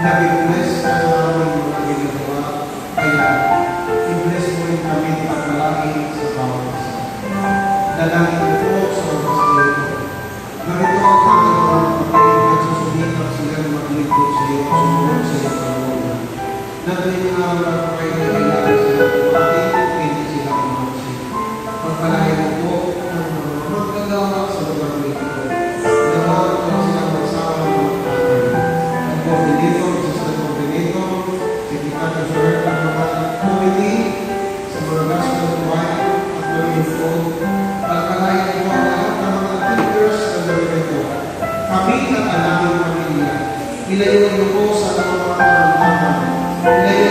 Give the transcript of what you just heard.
nag-bless ka sa aming mga ginagawa. Kaya, i-bless mo rin kami pagmalaki sa bawat isa. Dalangin po sa mga salito. Narito ang tanging mga kapatid at susumikap sila maglingkod sa iyo, sumunod sa iyo kalooban. Nagdaling araw na po kayo na kailangan sila kumain, hindi sila kumasin. Pagpalain mo po ang mga magkagawa sa lugar nito. Gawaan ko silang magsawa ng mga tatay. Ang coordinator, assistant coordinator, secretary sa heart ng mga committee, sa mga gospel choir, at mga info. Pagpalain mo ang lahat ng mga teachers sa lugar nito. Kami at ang aming pamilya. Ilayo niyo po sa mga karamdaman. Ilayo